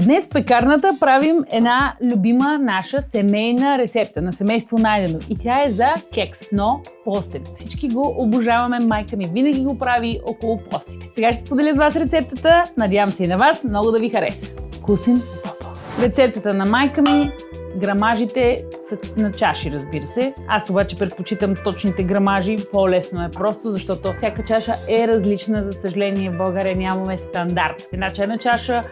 Днес в пекарната правим една любима наша семейна рецепта на семейство Найденов. И тя е за кекс, но постен. Всички го обожаваме, майка ми винаги го прави около постите. Сега ще споделя с вас рецептата, надявам се и на вас много да ви хареса. Вкусен топъл. Рецептата на майка ми, грамажите са на чаши, разбира се. Аз обаче предпочитам точните грамажи, по-лесно е просто, защото всяка чаша е различна. За съжаление в България нямаме стандарт. Една чайна чаша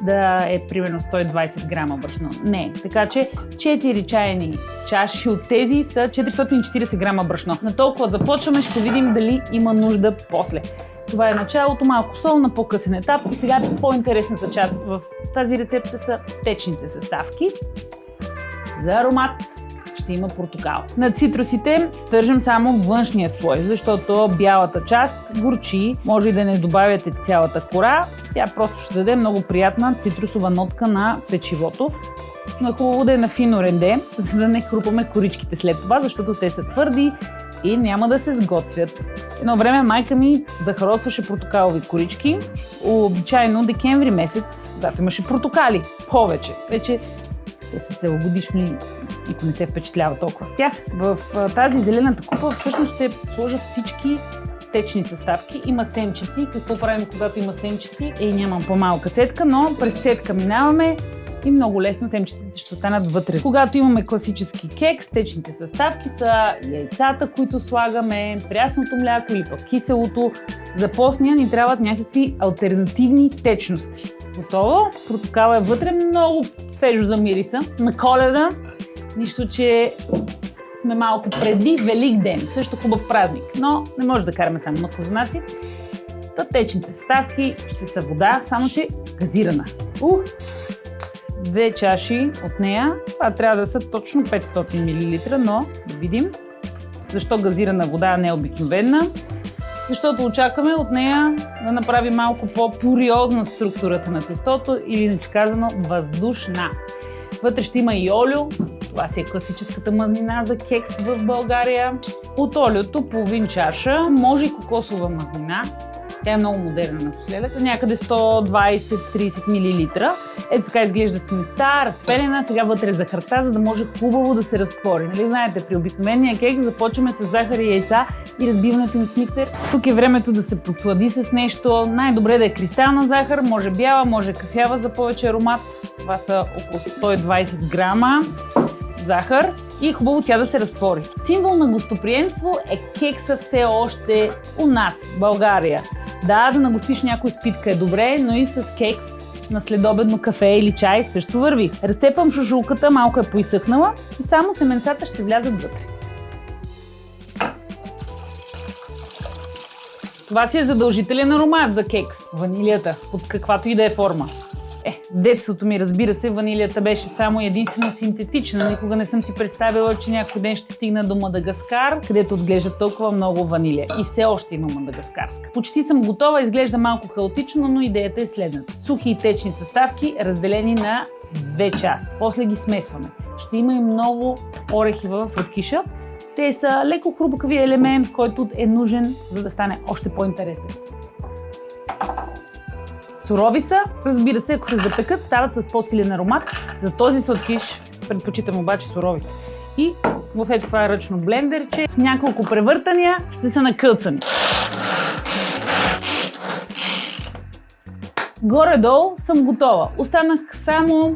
да е примерно 120 грама брашно. Не. Така че 4 чайни чаши от тези са 440 грама брашно. На толкова започваме, ще видим дали има нужда после. Това е началото, малко сол на по-късен етап. И сега по-интересната част в тази рецепта са течните съставки. За аромат ще има портокал. На цитрусите стържам само външния слой, защото бялата част горчи. Може и да не добавяте цялата кора. Тя просто ще даде много приятна цитрусова нотка на печивото. Но е хубаво да е на фино ренде, за да не хрупаме коричките след това, защото те са твърди и няма да се сготвят. Едно време майка ми захаросваше портокалови корички. Обичайно декември месец, когато имаше портокали повече. Вече те са целогодишни, ако не се впечатлява толкова с тях. В тази зелената купа всъщност ще сложа всички течни съставки. Има семчици. Какво правим, когато има семчици? Нямам по-малка сетка, но през сетка минаваме и много лесно семчиците ще останат вътре. Когато имаме класически кекс, течните съставки са яйцата, които слагаме, прясното мляко или пък киселото. За постния ни трябват някакви алтернативни течности. Готово. Портокалът е вътре, много свежо за мириса. На Коледа, нищо, че сме малко преди Велик ден. Също хубав празник, но не може да караме само на кознаци. Течните съставки ще са вода, само че газирана. 2 чаши от нея. Това трябва да са точно 500 мл, но да видим. Защо газирана вода, а не обикновена? Защото очакваме от нея да направи малко по-пориозна структурата на тестото или, иначе казано, въздушна. Вътре ще има и олио. Това си е класическата мазнина за кекс в България. От олиото половин чаша, може и кокосова мазнина. Тя е много модерна напоследък. Някъде 120-30 мл. Ето така изглежда сместа, разпелена. Сега вътре захарта, за да може хубаво да се разтвори. Нали знаете, при обикновения кекс започваме с захар и яйца и разбиването им с миксер. Тук е времето да се послади с нещо. Най-добре да е кристална захар, може бяла, може кафява за повече аромат. Това са около 120 грама захар и хубаво тя да се разтвори. Символ на гостоприемство е кекса все още у нас, в България. Да нагостиш някой спитка е добре, но и с кекс на следобедно кафе или чай също върви. Разцепвам шушулката, малко е поизсъхнала и само семенцата ще влязат вътре. Това си е задължителен аромат за кекс. Ванилията, под каквато и да е форма. В детството ми, разбира се, ванилията беше само единствено синтетична. Никога не съм си представила, че някой ден ще стигна до Мадагаскар, където отглежда толкова много ванилия. И все още има мадагаскарска. Почти съм готова, изглежда малко хаотично, но идеята е следната. Сухи и течни съставки, разделени на 2 части. После ги смесваме. Ще има и много орехи в сладкиша. Те са леко хрупкавия елемент, който е нужен, за да стане още по-интересен. Сурови са, разбира се, ако се запекат, стават с по-силен аромат. За този сладкиш предпочитам обаче сурови. И в ето това ръчно блендерче с няколко превъртания ще са накълцани. Горе-долу съм готова. Останах само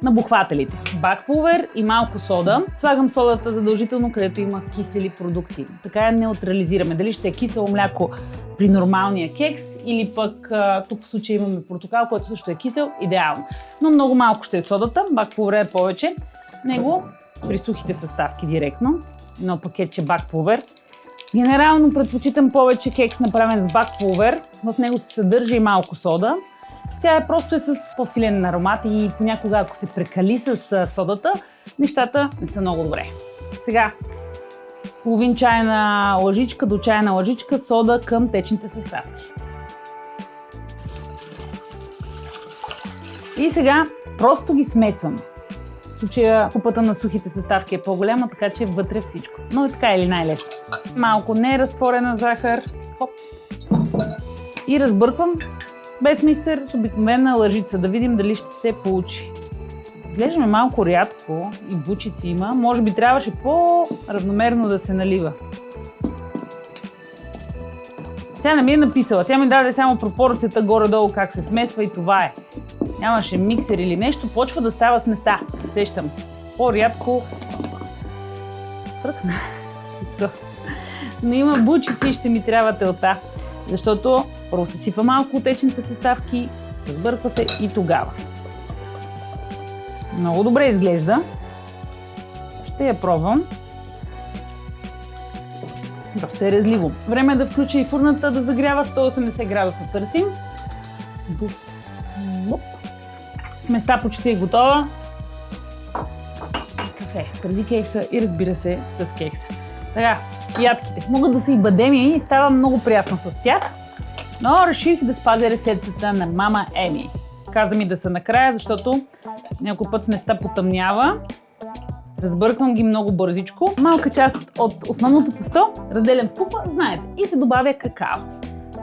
набухвателите. Бакпулвер и малко сода. Слагам содата задължително, където има кисели продукти. Така я неутрализираме. Дали ще е кисело мляко при нормалния кекс или пък тук в случая имаме портокал, който също е кисел, идеално. Но много малко ще е содата, бакпулвер е повече. Него при сухите съставки директно. Едно пакетче бакпулвер. Генерално предпочитам повече кекс направен с бакпулвер. В него се съдържа и малко сода. Тя просто е с по-силен аромат и понякога, ако се прекали с содата, нещата не са много добре. Сега половин чайна лъжичка до чайна лъжичка сода към течните съставки. И сега просто ги смесваме. В случая купата на сухите съставки е по-голяма, така че вътре всичко. Но е така или най-лесно. Малко неразтворена захар. Хоп. И разбърквам без миксер, с обикновена лъжица, да видим дали ще се получи. Изглеждаме малко рядко и бучици има, може би трябваше по-равномерно да се налива. Тя не ми е написала, тя ми даде само пропорцията горе-долу как се смесва и това е. Нямаше миксер или нещо, почва да става сместа. Сещам. По-рядко пръкна. Но има бучици и ще ми трябва телта. Защото първо се сипва малко от течните съставки, разбърква се и тогава. Много добре изглежда. Ще я пробвам. Доста е резливо. Време е да включа и фурната да загрява 180 градуса. Търсим. Буф. Сместа почти е готова. Кафе преди кекса и разбира се с кекса. Така, ядките. Могат да са и бадеми и става много приятно с тях. Но реших да спазя рецептата на мама Еми. Каза ми да са накрая, защото някой път сместа потъмнява. Разбърквам ги много бързичко. Малка част от основното тесто разделям в купа, знаете, и се добавя какао.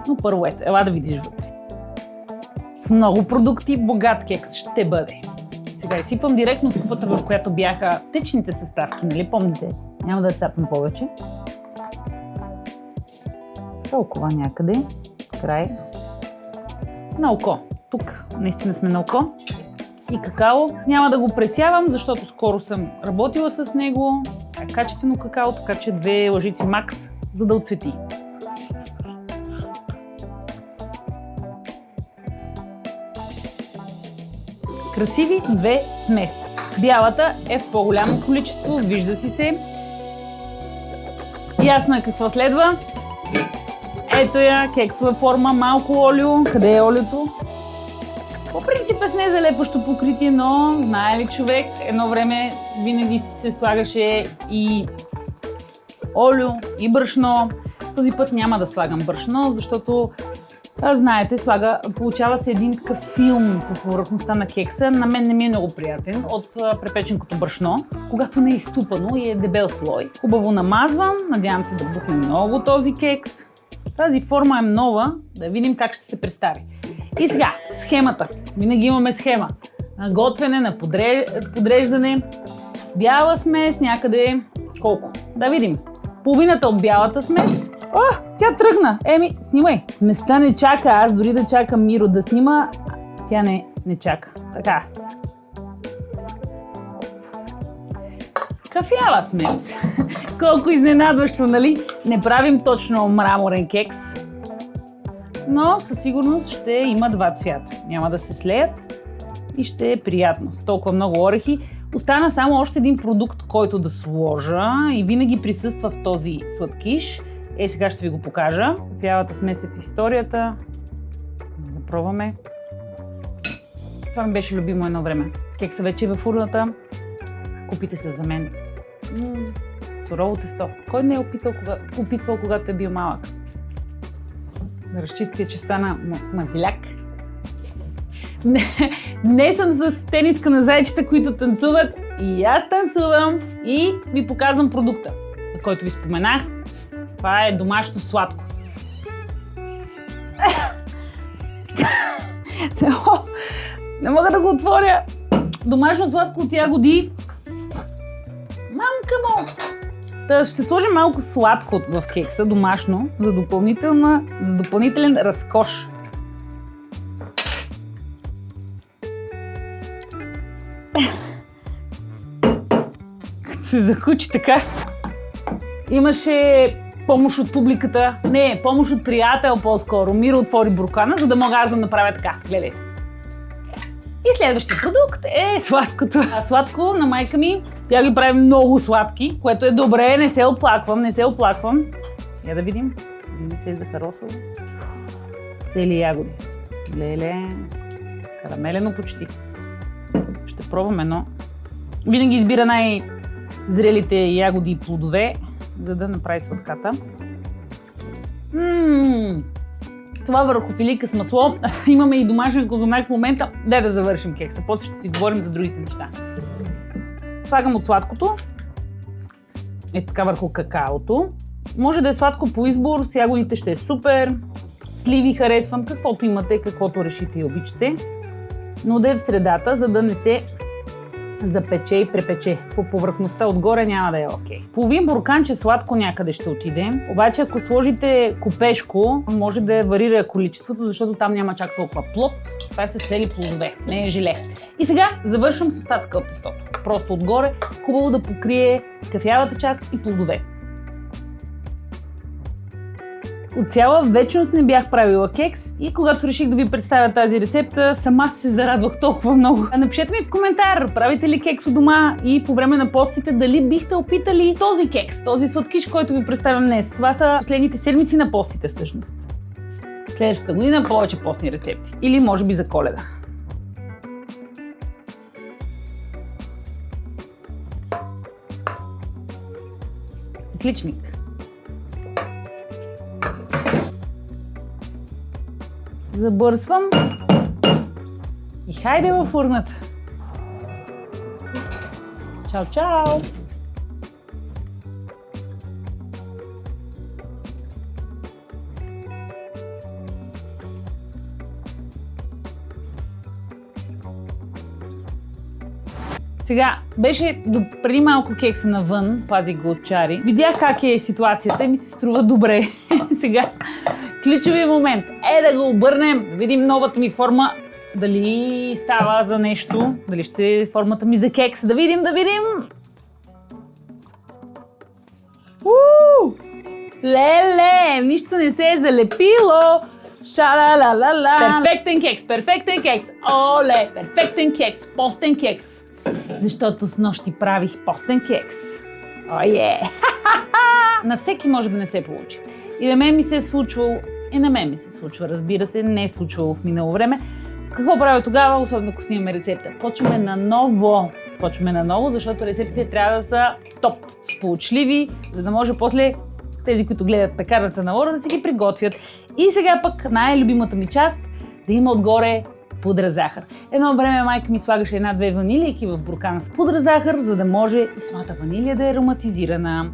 Но първо ето, ела да видиш вътре. С много продукти, богат кекс ще бъде. Сега изсипам директно в купата, в която бяха течните съставки, нали помните? Няма да цапам повече. Толкова някъде. Край. На око. Тук наистина сме на око. И какао. Няма да го пресявам, защото скоро съм работила с него. Качествено какао, така че 2 лъжици макс, за да отцвети. Красиви 2 смеси. Бялата е в по-голямо количество, вижда си се. Ясно е какво следва. Ето я, кексова форма, малко олио. Къде е олиото? По принцип е с незалепващо покритие, но знае ли човек, едно време винаги се слагаше и олио, и брашно. Този път няма да слагам брашно, защото знаете, получава се един такъв филм по повърхността на кекса. На мен не ми е много приятен от препеченкото брашно, когато не е изтупано и е дебел слой. Хубаво намазвам, надявам се да бухне много този кекс. Тази форма е нова, да видим как ще се представи. И сега, схемата. Винаги имаме схема. На готвене, на подреждане. Бяла смес някъде... Колко? Да видим. Половината от бялата смес. О, тя тръгна. Еми, снимай. Сместа не чака. Аз дори да чакам Миро да снима, тя не чака. Така. Кафява смес. Колко изненадващо, нали? Не правим точно мраморен кекс. Но със сигурност ще има 2 цвята. Няма да се слеят и ще е приятно. С толкова много орехи. Остана само още един продукт, който да сложа и винаги присъства в този сладкиш. Сега ще ви го покажа. Кафявата смес е в историята. Да пробваме. Това ми беше любимо едно време. Кекса вече е във фурната. Купите се за мен. Сурово тесто. Кой не е опитвал, когато е бил малък? Да разчистя, че стана мазиляк. Не съм с тениска на зайчета, които танцуват. И аз танцувам и ви показвам продукта, за който ви споменах. Това е домашно сладко. Не мога да го отворя. Домашно сладко от ягоди. Мамка му! Ще сложим малко сладко в кекса, домашно, за допълнителен разкош. Като се закучи така. Имаше помощ от публиката. Не, помощ от приятел по-скоро. Миро отвори буркана, за да мога аз да направя така. Гледайте. И следващия продукт е сладкото. Сладко на майка ми. Тя ги прави много сладки, което е добре. Не се оплаквам. Я да видим. Не се е захаросало. С цели ягоди. Леле. Карамелено почти. Ще пробвам едно. Винаги избира най-зрелите ягоди и плодове, за да направи сладката. Това върху филийка с масло. Имаме и домашен козунак в момента. Дай да завършим кекса. После ще си говорим за другите неща. Слагам от сладкото. Ето така върху какаото. Може да е сладко по избор. С ягодите ще е супер. сливи харесвам, каквото имате, каквото решите и обичате. Но да е в средата, за да не се запече и препече. По повърхността отгоре няма да е окей. Половин бурканче сладко някъде ще отиде, обаче ако сложите купешко, може да варира количеството, защото там няма чак толкова плод. Това са цели плодове, не е желе. И сега завършвам с остатъка от тестото. Просто отгоре, хубаво да покрие кафявата част и плодове. От цяла вечност не бях правила кекс и когато реших да ви представя тази рецепта, сама се зарадвах толкова много. Напишете ми в коментар, правите ли кекс у дома и по време на постите дали бихте опитали този кекс, този сладкиш, който ви представям днес. Това са последните седмици на постите всъщност. Следващата година повече постни рецепти. Или може би за Коледа. Отличник. Забърсвам и хайде във фурната. Чао, чао! Сега, беше до преди малко кекса навън, пазих го от чари. Видях как е ситуацията и ми се струва добре. Сега, ключовия момент е да го обърнем, да видим новата ми форма, дали става за нещо, дали ще е формата ми за кекс, да видим. Леле, нищо не се е залепило. Ша-ла-ла-ла-ла. Перфектен кекс, оле, перфектен кекс, постен кекс. Защото с нощи правих постен кекс. На всеки може да не се получи. И на мен ми се е случвало, и на мен ми се случва, разбира се, не е случвало в минало време. Какво правя тогава, особено ако снимаме рецепта? Почваме наново, защото рецептите трябва да са топ, сполучливи, за да може после тези, които гледат пекарната на Лора, да си ги приготвят. И сега пък най-любимата ми част, да има отгоре пудра захар. Едно време майка ми слагаше 1-2 ванилийки в буркана с пудра захар, за да може и самата ванилия да е ароматизирана.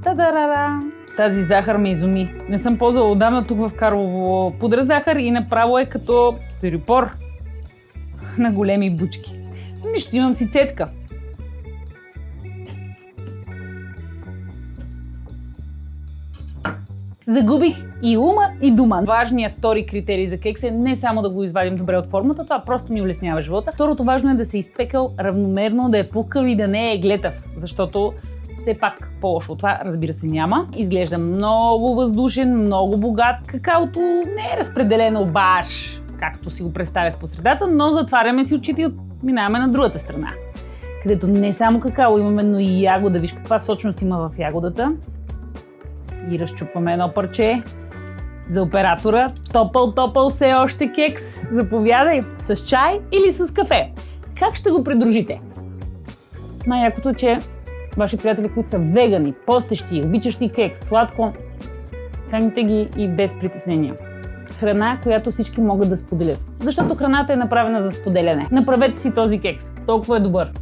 Та-да-да-да! Тази захар ме изуми. Не съм ползвала отдавна тук в Карлово пудра захар и направо е като стиропор на големи бучки. Нищо, имам си цетка. Загубих и ума, и дума. Важният втори критерий за кекс е не само да го извадим добре от формата, това просто ми улеснява живота. Второто важно е да се изпекал равномерно, да е пукав и да не е глетав, защото все пак по-лошо от това, разбира се, няма. Изглежда много въздушен, много богат. Какаото не е разпределено баш, както си го представях по средата, но затваряме си очите и минаваме на другата страна, където не само какао имаме, но и ягода. Виж каква сочност има в ягодата. И разчупваме едно парче за оператора. Топъл все още кекс. Заповядай! С чай или с кафе? Как ще го придружите? Най-якото е, че ваши приятели, които са вегани, постещи, обичащи кекс, сладко, храните ги и без притеснения. Храна, която всички могат да споделят. Защото храната е направена за споделяне. Направете си този кекс. Толкова е добър.